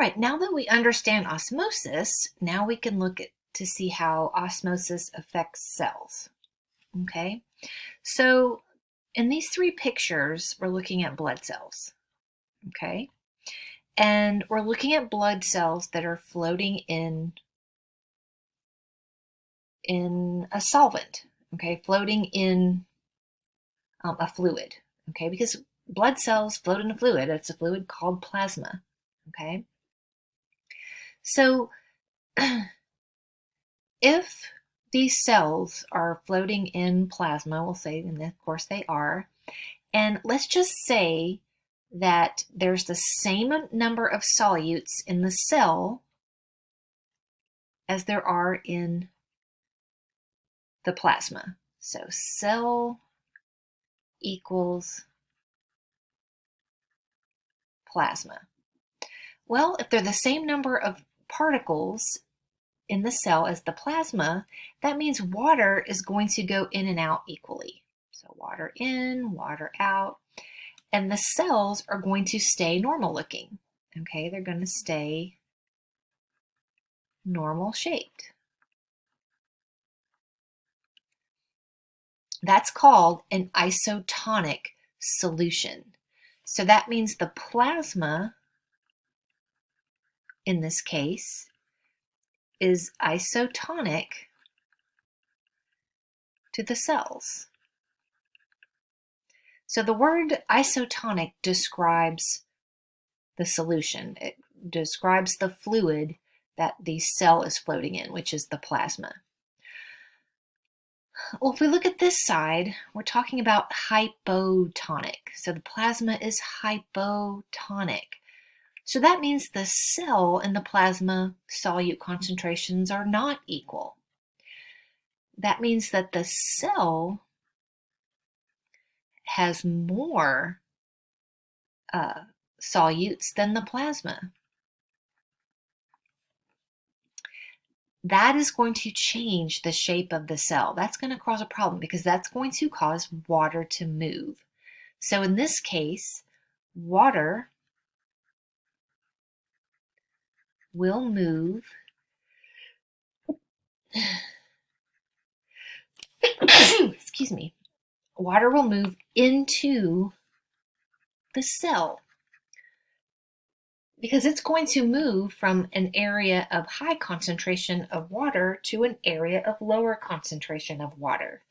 right, now that we understand osmosis, now we can look at to see how osmosis affects cells. Okay, so in these three pictures, we're looking at blood cells. Okay, and we're looking at blood cells that are floating in a solvent. Okay, floating in a fluid. Okay, because blood cells float in a fluid. It's a fluid called plasma. Okay, so if these cells are floating in plasma, we'll say, and of course they are, and let's just say that there's the same number of solutes in the cell as there are in the plasma. So cell equals plasma. Well, if they're the same number of particles in the cell as the plasma, that means water is going to go in and out equally. So water in, water out, and the cells are going to stay normal looking. Okay, they're going to stay normal shaped. That's called an isotonic solution. So that means the plasma, in this case, is isotonic to the cells. So the word isotonic describes the solution. It describes the fluid that the cell is floating in, which is the plasma. Well, if we look at this side, we're talking about hypotonic. So the plasma is hypotonic. So that means the cell and the plasma solute concentrations are not equal. That means that the cell has more solutes than the plasma. That is going to change the shape of the cell. That's going to cause a problem because that's going to cause water to move. So in this case, water will move excuse me, water will move into the cell because it's going to move from an area of high concentration of water to an area of lower concentration of water.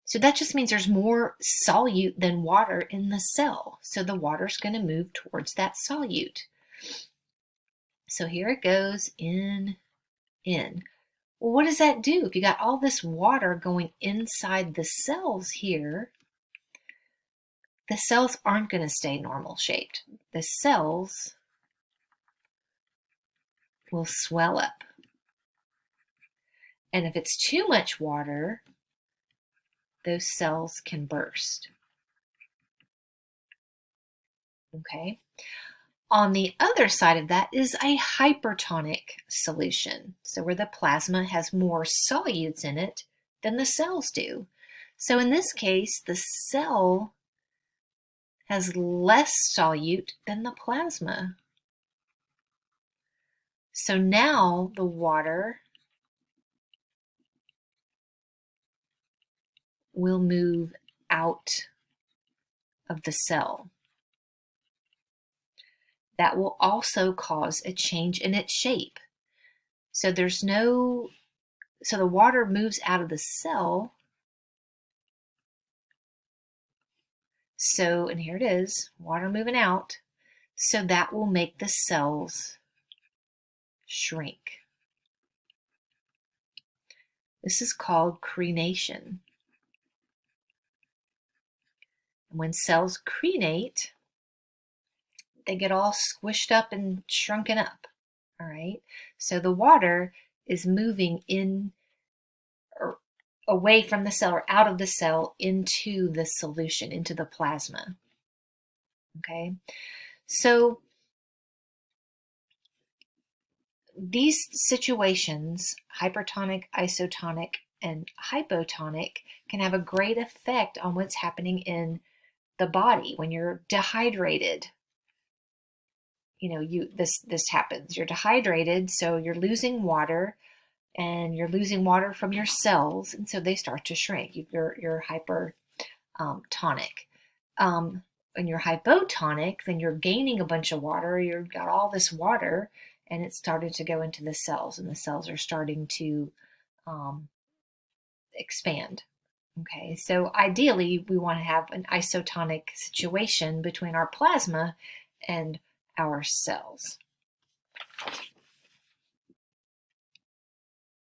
So that just means there's more solute than water in the cell. So the water's going to move towards that solute. So here it goes in. Well, what does that do? If you got all this water going inside the cells here, the cells aren't going to stay normal shaped. The cells will swell up. And if it's too much water, those cells can burst. Okay? On the other side of that is a hypertonic solution. So where the plasma has more solutes in it than the cells do. So in this case, the cell has less solute than the plasma. So now the water will move out of the cell. That will also cause a change in its shape. So the water moves out of the cell. So, and here it is, water moving out. So that will make the cells shrink. This is called crenation. And when cells crenate, they get all squished up and shrunken up. All right. So the water is moving in or away from the cell or out of the cell into the solution, into the plasma. Okay. So these situations, hypertonic, isotonic, and hypotonic, can have a great effect on what's happening in the body when you're dehydrated. this happens. You're dehydrated, so you're losing water, and you're losing water from your cells, and so they start to shrink. You're hypertonic. When you're hypotonic, then you're gaining a bunch of water. You've got all this water, and it's started to go into the cells, and the cells are starting to expand. Okay, so ideally, we want to have an isotonic situation between our plasma and our cells.